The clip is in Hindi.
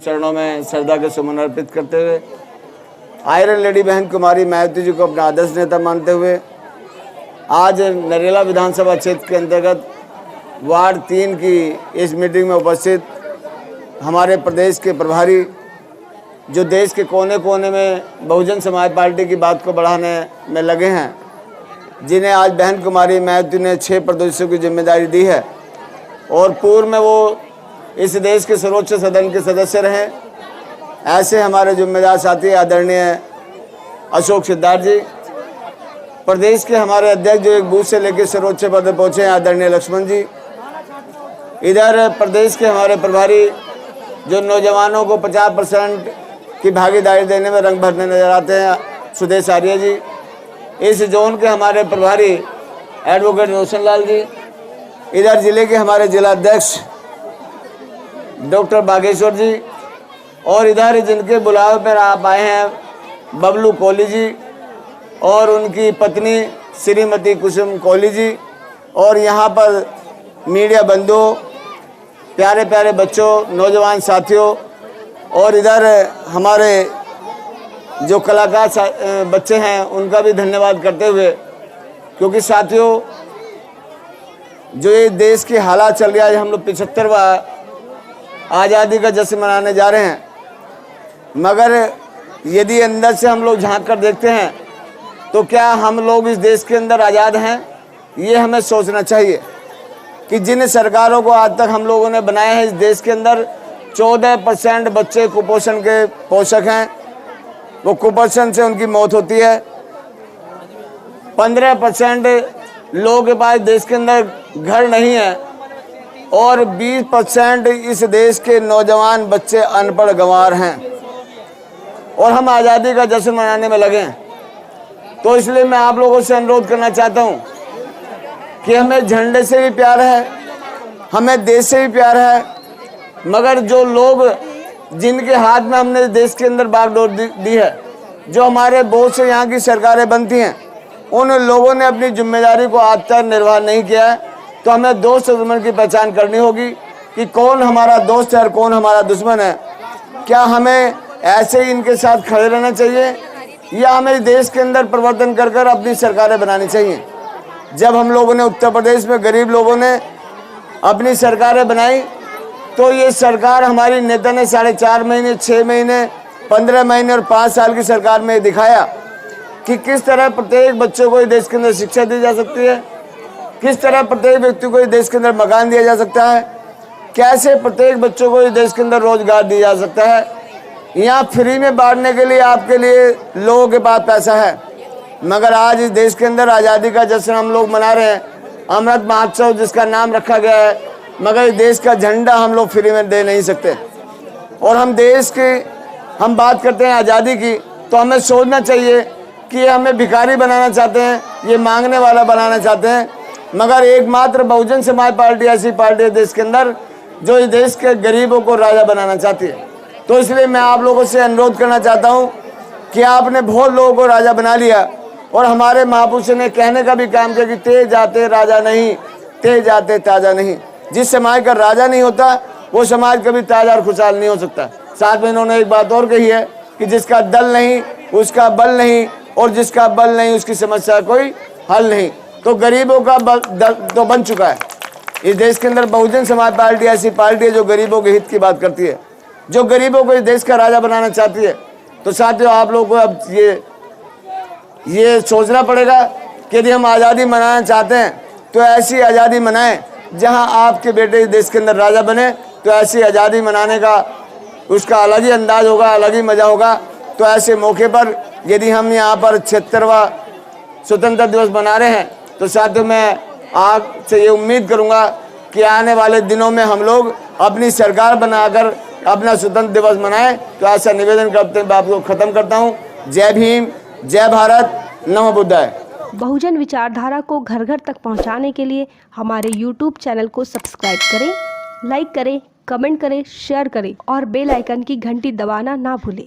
चरणों में श्रद्धा के सुमन अर्पित करते हुए आयरन लेडी बहन कुमारी मायावती जी को अपना आदर्श नेता मानते हुए आज नरेला विधानसभा क्षेत्र के अंतर्गत वार्ड 3 की इस मीटिंग में उपस्थित हमारे प्रदेश के प्रभारी जो देश के कोने कोने में बहुजन समाज पार्टी की बात को बढ़ाने में लगे हैं, जिन्हें आज बहन कुमारी मायावती ने 6 प्रदेशों की जिम्मेदारी दी है और पूर्व में वो इस देश के सर्वोच्च सदन के सदस्य रहे। ऐसे हमारे जिम्मेदार साथी आदरणीय अशोक सिद्धार्थ जी, प्रदेश के हमारे अध्यक्ष जो एक बूथ से लेकर सर्वोच्च पद पर पहुँचे हैं आदरणीय लक्ष्मण जी, इधर प्रदेश के हमारे प्रभारी जो नौजवानों को 50% की भागीदारी देने में रंग भरने नजर आते हैं सुदेश आर्य जी, इस जोन के हमारे प्रभारी एडवोकेट रोशन लाल जी, इधर जिले के हमारे जिला अध्यक्ष डॉक्टर बागेश्वर जी और इधर जिनके बुलावे पर आप आए हैं बबलू कोहली जी और उनकी पत्नी श्रीमती कुसुम कोहली जी और यहाँ पर मीडिया बंधुओं, प्यारे प्यारे बच्चों, नौजवान साथियों और इधर हमारे जो कलाकार बच्चे हैं उनका भी धन्यवाद करते हुए, क्योंकि साथियों जो ये देश के हालात चल रहा है, हम लोग 75वां आज़ादी का जश्न मनाने जा रहे हैं, मगर यदि अंदर से हम लोग झांक कर देखते हैं तो क्या हम लोग इस देश के अंदर आज़ाद हैं? ये हमें सोचना चाहिए कि जिन सरकारों को आज तक हम लोगों ने बनाया है, इस देश के अंदर 14% बच्चे कुपोषण के पोषक हैं, वो कुपोषण से उनकी मौत होती है। 15% लोगों के पास देश के अंदर घर नहीं है और 20% इस देश के नौजवान बच्चे अनपढ़ गंवार हैं और हम आज़ादी का जश्न मनाने में लगे हैं। तो इसलिए मैं आप लोगों से अनुरोध करना चाहता हूं कि हमें झंडे से भी प्यार है, हमें देश से भी प्यार है, मगर जो लोग जिनके हाथ में हमने देश के अंदर बागडोर दी है, जो हमारे बहुत से यहाँ की सरकारें बनती हैं, उन लोगों ने अपनी जिम्मेदारी को आज तक निर्वाह नहीं किया है। तो हमें दोस्त दुश्मन की पहचान करनी होगी कि कौन हमारा दोस्त है और कौन हमारा दुश्मन है। क्या हमें ऐसे ही इनके साथ खड़े रहना चाहिए या हमें देश के अंदर परिवर्तन कर कर अपनी सरकारें बनानी चाहिए? जब हम लोगों ने उत्तर प्रदेश में गरीब लोगों ने अपनी सरकारें बनाई तो ये सरकार हमारी नेता ने 4.5 महीने, 6 महीने, 15 महीने और 5 साल की सरकार में दिखाया कि किस तरह प्रत्येक बच्चों को देश के अंदर शिक्षा दी जा सकती है, किस तरह प्रत्येक व्यक्ति को देश के अंदर मकान दिया जा सकता है, कैसे प्रत्येक बच्चों को देश के अंदर रोजगार दिया जा सकता है। यहाँ फ्री में बांटने के लिए आपके लिए लोगों के पास पैसा है, मगर आज इस देश के अंदर आज़ादी का जश्न हम लोग मना रहे हैं, अमृत महोत्सव जिसका नाम रखा गया है, मगर इस देश का झंडा हम लोग फ्री में दे नहीं सकते। और हम देश की हम बात करते हैं आज़ादी की, तो हमें सोचना चाहिए कि ये हमें भिखारी बनाना चाहते हैं, ये मांगने वाला बनाना चाहते हैं, मगर एकमात्र बहुजन समाज पार्टी ऐसी पार्टी है देश के अंदर जो इस देश के गरीबों को राजा बनाना चाहती है। तो इसलिए मैं आप लोगों से अनुरोध करना चाहता हूं कि आपने बहुत लोगों को राजा बना लिया और हमारे महापुरुष ने कहने का भी काम किया कि ते जाते राजा नहीं, ते जाते ताजा नहीं। जिस समाज का राजा नहीं होता वो समाज कभी ताजा और खुशहाल नहीं हो सकता। साथ में इन्होंने एक बात और कही है कि जिसका दल नहीं उसका बल नहीं और जिसका बल नहीं उसकी समस्या कोई हल नहीं। तो गरीबों का बल तो बन चुका है इस देश के अंदर। बहुजन समाज पार्टी ऐसी पार्टी है जो गरीबों के हित की बात करती है, जो गरीबों को इस देश का राजा बनाना चाहती है। तो साथियों, आप लोगों को अब ये सोचना पड़ेगा कि यदि हम आज़ादी मनाना चाहते हैं तो ऐसी आज़ादी मनाएं जहां आपके बेटे इस देश के अंदर राजा बने। तो ऐसी आज़ादी मनाने का उसका अलग ही अंदाज होगा, अलग ही मज़ा होगा। तो ऐसे मौके पर यदि हम यहाँ पर 76वां स्वतंत्रता दिवस मना रहे हैं तो साथियों मैं आपसे ये उम्मीद करूँगा कि आने वाले दिनों में हम लोग अपनी सरकार बनाकर अपना स्वतंत्र दिवस मनाएं। तो ऐसा निवेदन करते हुए बात को ख़त्म करता हूँ। जय भीम, जय भारत, नमो बुद्धाय। बहुजन विचारधारा को घर घर तक पहुंचाने के लिए हमारे YouTube चैनल को सब्सक्राइब करें, लाइक करें, कमेंट करें, शेयर करें और बेल आइकन की घंटी दबाना ना भूलें।